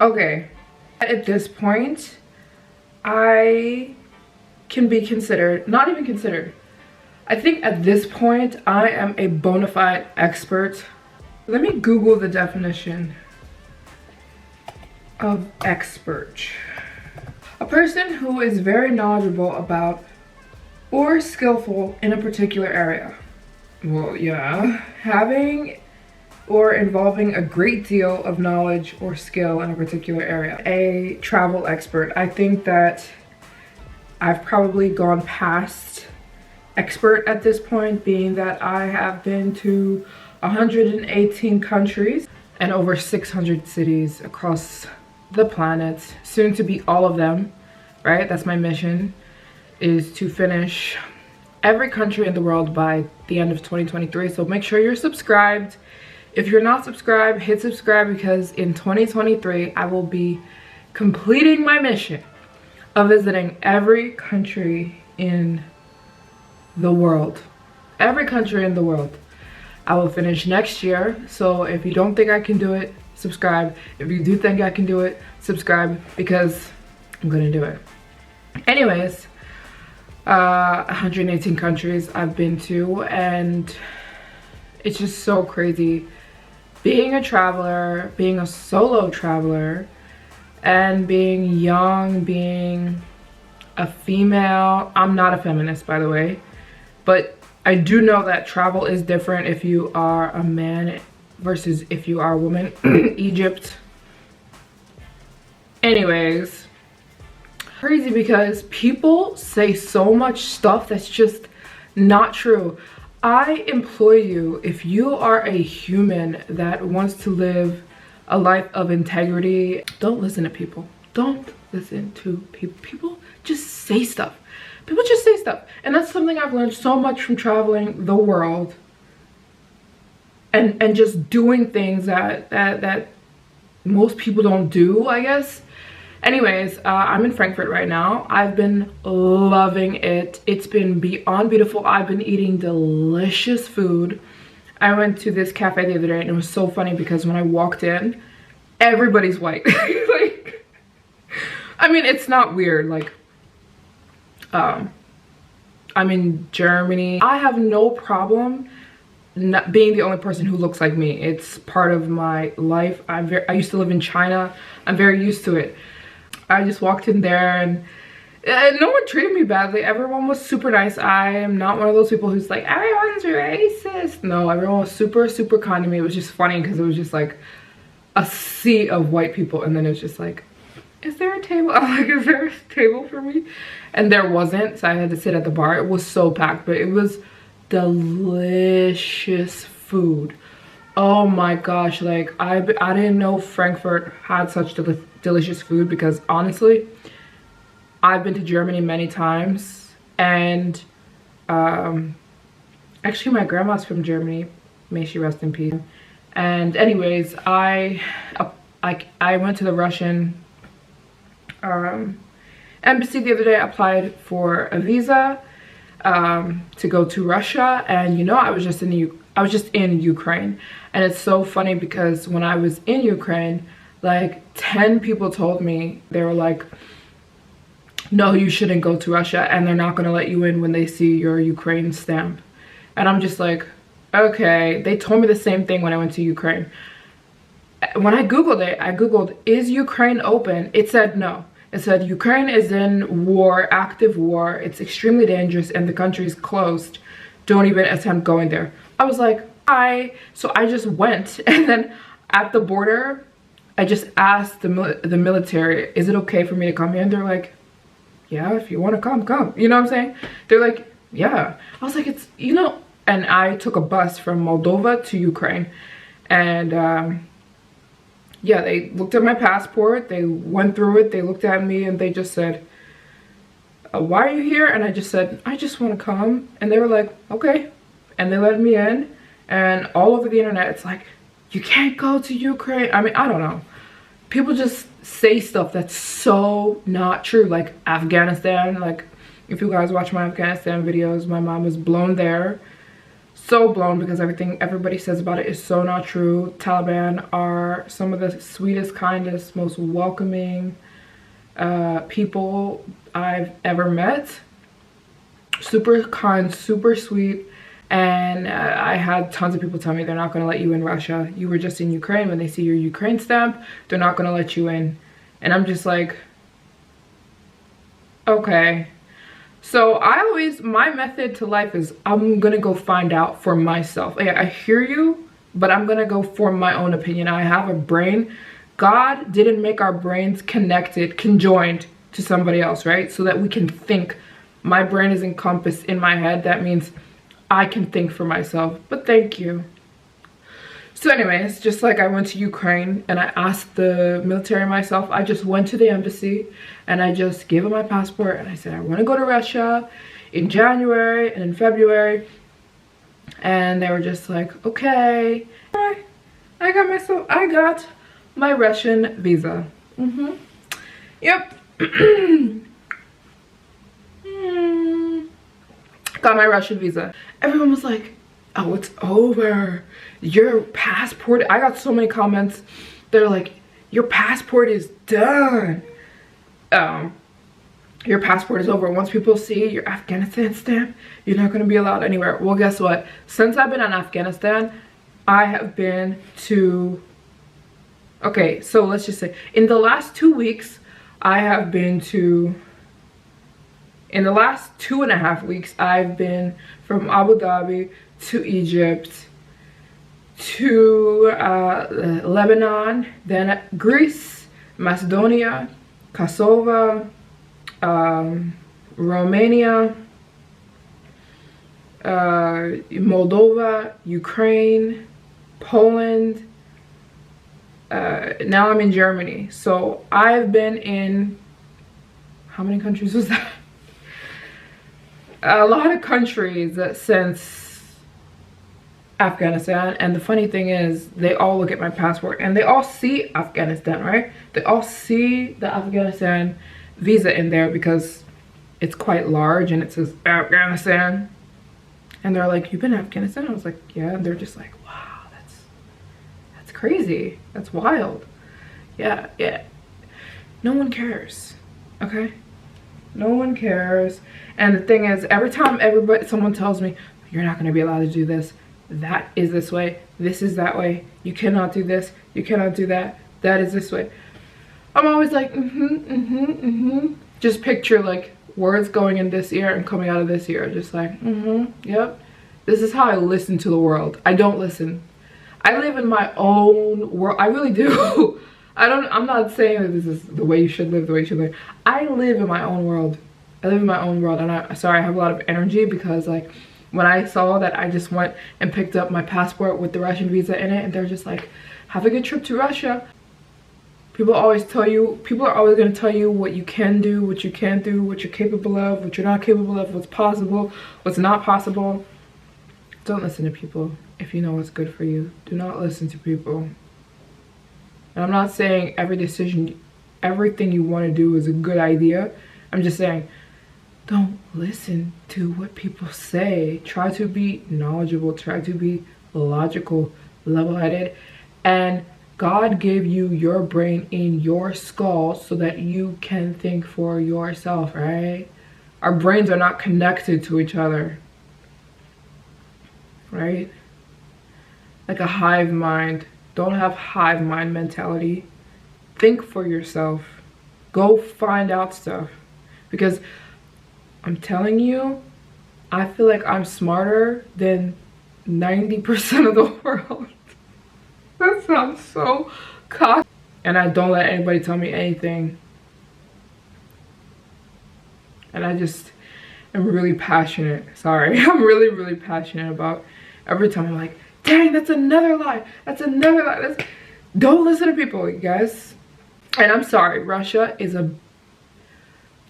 Okay, at this point, I can be considered, not even considered. I think at this point, I am a bona fide expert. Let me Google the definition of expert. A person who is very knowledgeable about or skillful in a particular area. Well, yeah, having or involving a great deal of knowledge or skill in a particular area. A travel expert. I think that I've probably gone past expert at this point, being that I have been to 118 countries and over 600 cities across the planet, soon to be all of them, right? That's my mission, is to finish every country in the world by the end of 2023. So make sure you're subscribed. If you're not subscribed, hit subscribe, because in 2023 I will be completing my mission of visiting every country in the world. Every country in the world. I will finish next year. So if you don't think I can do it, subscribe. If you do think I can do it, subscribe, because I'm gonna do it. Anyways, 118 countries I've been to, and it's just so crazy being a traveler, being a solo traveler, and being young, being a female. I'm not a feminist, by the way, but I do know that travel is different if you are a man versus if you are a woman. Egypt. Anyways, crazy because people say so much stuff that's just not true. I implore you, if you are a human that wants to live a life of integrity, don't listen to people. Don't listen to people. People just say stuff. People just say stuff. And that's something I've learned so much from traveling the world and just doing things that most people don't do, I guess. Anyways, I'm in Frankfurt right now. I've been loving it. It's been beyond beautiful. I've been eating delicious food. I went to this cafe the other day and it was so funny because when I walked in, everybody's white. Like, I mean, it's not weird. Like, I'm in Germany. I have no problem not being the only person who looks like me. It's part of my life. I used to live in China. I'm very used to it. I just walked in there and no one treated me badly. Everyone was super nice. I am not one of those people who's like, everyone's racist. No, everyone was super, super kind to me. It was just funny because it was just like a sea of white people. And then it was just like, is there a table? I'm like, is there a table for me? And there wasn't, so I had to sit at the bar. It was so packed, but it was delicious food. Oh my gosh, like I didn't know Frankfurt had such delicious food, because honestly, I've been to Germany many times, and actually my grandma's from Germany, may she rest in peace. And anyways, I went to the Russian embassy the other day. I applied for a visa to go to Russia, and you know, I was just in Ukraine. And it's so funny because when I was in Ukraine, like 10 people told me, they were like, no, you shouldn't go to Russia, and they're not going to let you in when they see your Ukraine stamp. And I'm just like, okay. They told me the same thing when I went to Ukraine. When I googled it, I googled, is Ukraine open? It said no. It said Ukraine is in war, active war. It's extremely dangerous and the country is closed. Don't even attempt going there. I was like, hi. So I just went, and then at the border, I just asked the military, is it okay for me to come here? And they're like, yeah, if you want to come, come. You know what I'm saying? They're like, yeah. I was like, it's, you know, and I took a bus from Moldova to Ukraine, and yeah, they looked at my passport, they went through it, they looked at me, and they just said, why are you here? And I just said, I just want to come. And they were like, okay. And they let me in, and all over the internet, it's like, you can't go to Ukraine. I mean, I don't know. People just say stuff that's so not true. Like Afghanistan, like if you guys watch my Afghanistan videos, my mom was blown there. so blown because everybody says about it is so not true. Taliban are some of the sweetest, kindest, most welcoming people I've ever met. Super kind, super sweet. And I had tons of people tell me they're not going to let you in Russia. You were just in Ukraine. When they see your Ukraine stamp, they're not going to let you in. And I'm just like, okay. So my method to life is I'm going to go find out for myself. I hear you, but I'm going to go form my own opinion. I have a brain. God didn't make our brains connected, conjoined to somebody else, right? So that we can think. My brain is encompassed in my head. That means I can think for myself. But thank you. So anyways, just like I went to Ukraine and I asked the military myself, I just went to the embassy and I just gave them my passport and I said, I want to go to Russia in January and in February. And they were just like, okay. I got my Russian visa. Yep. Got my Russian visa. Everyone was like, oh, it's over. Your passport. I got so many comments. They're like, your passport is done. Your passport is over. Once people see your Afghanistan stamp, you're not going to be allowed anywhere. Well, guess what? Since I've been in Afghanistan, I have been to... Okay, so let's just say, in the last 2 weeks, I have been to... In the last 2.5 weeks, I've been from Abu Dhabi to Egypt to Lebanon, then Greece, Macedonia, Kosovo, Romania, Moldova, Ukraine, Poland. Now I'm in Germany. So I've been in, how many countries was that? A lot of countries since Afghanistan. And the funny thing is, they all look at my passport and they all see Afghanistan, right? They all see the Afghanistan visa in there because it's quite large and it says Afghanistan. And they're like, you've been to Afghanistan? I was like, yeah. And they're just like, wow, that's crazy. That's wild. Yeah. No one cares, okay? No one cares. And the thing is, every time someone tells me, you're not going to be allowed to do this, that is this way, this is that way, you cannot do this, you cannot do that, that is this way, I'm always like, just picture like words going in this ear and coming out of this ear, just like, yep. This is how I listen to the world. I don't listen. I live in my own world. I really do. I'm not saying that this is the way you should live, the way you should live. I live in my own world. I live in my own world. And sorry, I have a lot of energy because like when I saw that, I just went and picked up my passport with the Russian visa in it, and they're just like, have a good trip to Russia. People are always going to tell you what you can do, what you can't do, what you're capable of, what you're not capable of, what's possible, what's not possible. Don't listen to people if you know what's good for you. Do not listen to people. And I'm not saying everything you want to do is a good idea. I'm just saying, don't listen to what people say. Try to be knowledgeable. Try to be logical, level-headed. And God gave you your brain in your skull so that you can think for yourself, right? Our brains are not connected to each other, right? Like a hive mind. Don't have hive mind mentality. Think for yourself. Go find out stuff. Because I'm telling you, I feel like I'm smarter than 90% of the world. That sounds so cocky. And I don't let anybody tell me anything. And I just am really passionate. Sorry, I'm really, really passionate about every time I'm like, dang, that's another lie. That's another lie. Don't listen to people, you guys. And I'm sorry, Russia is a...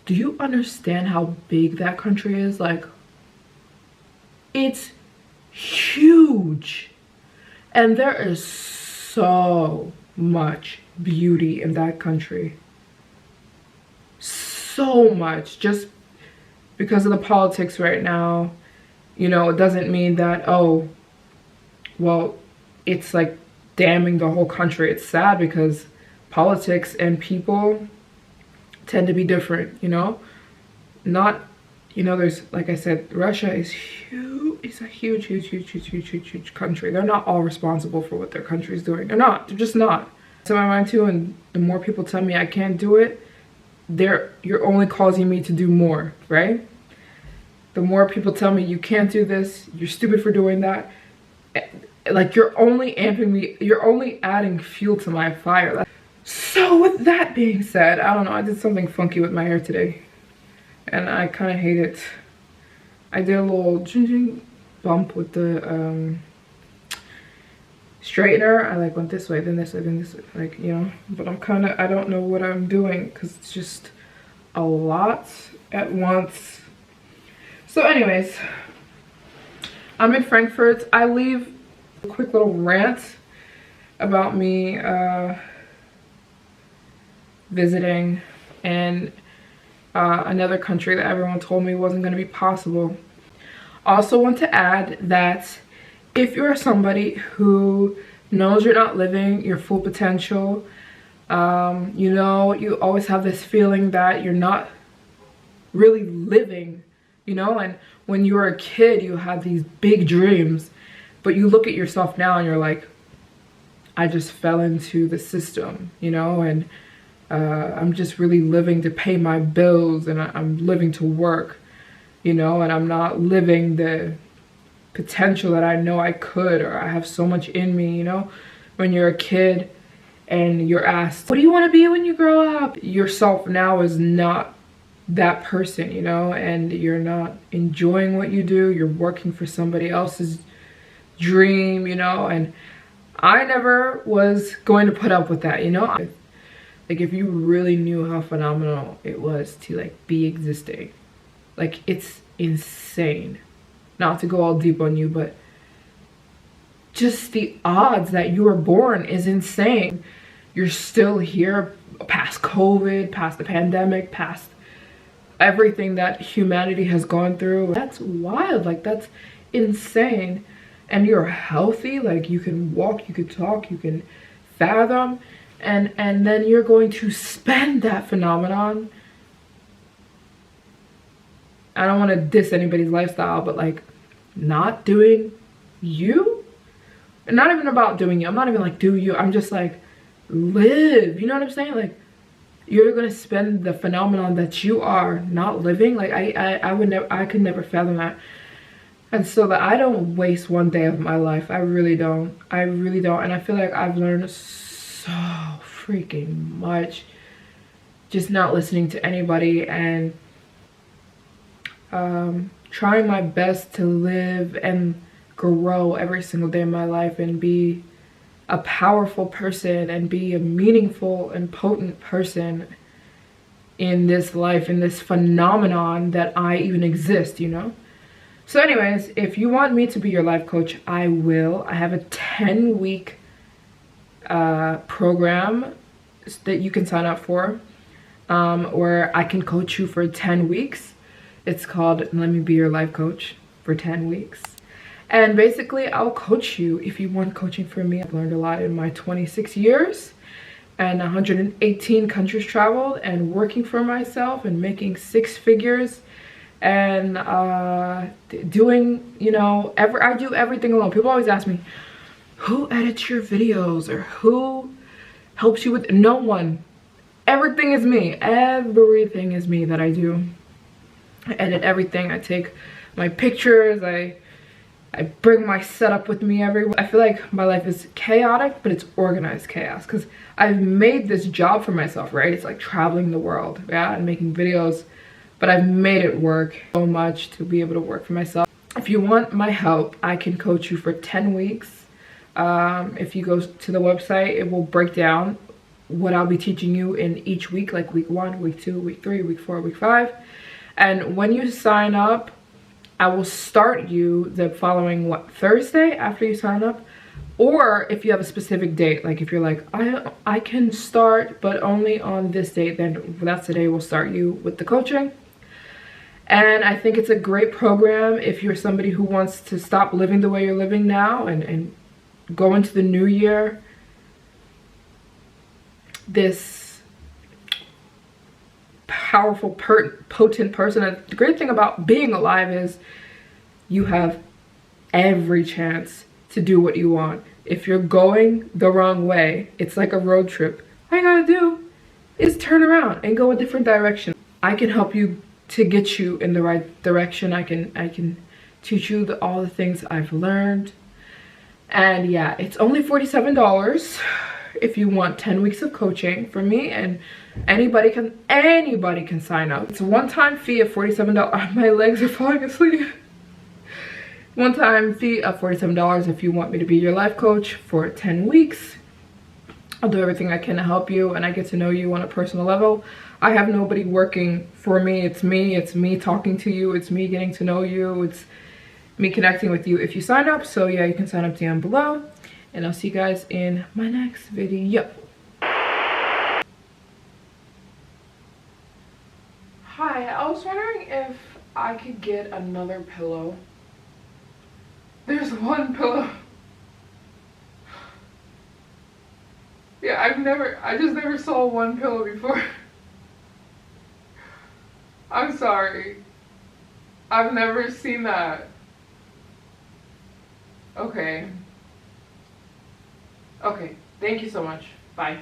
Do you understand how big that country is? Like, it's huge. And there is so much beauty in that country. So much. Just because of the politics right now. You know, it doesn't mean that, oh, well, it's like damning the whole country. It's sad because politics and people tend to be different, you know? Not, you know, there's, like I said, Russia is huge. It's a huge country. They're not all responsible for what their country is doing. They're not. They're just not. So my mind too, and the more people tell me I can't do it, you're only causing me to do more, right? The more people tell me you can't do this, you're stupid for doing that, like you're only amping me, you're only adding fuel to my fire. So with that being said, I don't know, I did something funky with my hair today and I kind of hate it. I did a little bump with the straightener. I like went this way, then this way, then this way, like, you know, but I don't know what I'm doing because it's just a lot at once. So anyways, I'm in Frankfurt. I leave a quick little rant about me visiting in another country that everyone told me wasn't going to be possible. Also want to add that if you're somebody who knows you're not living your full potential, you know, you always have this feeling that you're not really living, you know, and when you were a kid, you had these big dreams, but you look at yourself now and you're like, I just fell into the system, you know, and I'm just really living to pay my bills and I'm living to work, you know, and I'm not living the potential that I know I could, or I have so much in me, you know. When you're a kid and you're asked, what do you want to be when you grow up? Yourself now is not that person, you know, and you're not enjoying what you do. You're working for somebody else's dream, you know, and I never was going to put up with that, you know. Like if you really knew how phenomenal it was to like be existing, like it's insane. Not to go all deep on you, but just the odds that you were born is insane. You're still here past COVID, past the pandemic, past everything that humanity has gone through. That's wild, like that's insane. And you're healthy, like you can walk, you can talk, you can fathom, and then you're going to spend that phenomenon. I don't want to diss anybody's lifestyle, but like not doing you, and not even about doing you. I'm not even like do you, I'm just like live, you know what I'm saying? Like you're gonna spend the phenomenon that you are not living. Like I could never fathom that. And so that I don't waste one day of my life. I really don't. I really don't. And I feel like I've learned so freaking much just not listening to anybody and trying my best to live and grow every single day of my life and be a powerful person and be a meaningful and potent person in this life, in this phenomenon that I even exist, you know? So anyways, if you want me to be your life coach, I will. I have a 10-week program that you can sign up for, where I can coach you for 10 weeks. It's called Let Me Be Your Life Coach for 10 weeks. And basically, I'll coach you if you want coaching from me. I've learned a lot in my 26 years and 118 countries traveled and working for myself and making 6 figures and doing, you know, I do everything alone. People always ask me, who edits your videos or who helps you with? No one. Everyththing is me. Everything is me that I do. I edit everything. I take my pictures. I bring my setup with me everywhere. I feel like my life is chaotic, but it's organized chaos because I've made this job for myself, right? It's like traveling the world, yeah, and making videos, but I've made it work so much to be able to work for myself. If you want my help, I can coach you for 10 weeks. If you go to the website, it will break down what I'll be teaching you in each week, like week 1, week 2, week 3, week 4, week 5. And when you sign up, I will start you the following Thursday after you sign up, or if you have a specific date, like if you're like I can start but only on this date, then that's the day we'll start you with the coaching. And I think it's a great program if you're somebody who wants to stop living the way you're living now and go into the new year this powerful, potent person. And the great thing about being alive is you have every chance to do what you want. If you're going the wrong way, it's like a road trip. All you gotta do is turn around and go a different direction. I can help you to get you in the right direction. I can teach you all the things I've learned. And yeah, it's only $47 if you want 10 weeks of coaching from me, and anybody can sign up. It's a one-time fee of $47. My legs are falling asleep. One-time fee of $47 if you want me to be your life coach for 10 weeks. I'll do everything I can to help you, and I get to know you on a personal level. I have nobody working for me. It's me talking to you. It's me getting to know you. It's me connecting with you if you sign up. So yeah, you can sign up down below, and I'll see you guys in my next video. Hi, I was wondering if I could get another pillow. There's one pillow. Yeah, I just never saw one pillow before. I'm sorry. I've never seen that. Okay. Okay, thank you so much. Bye.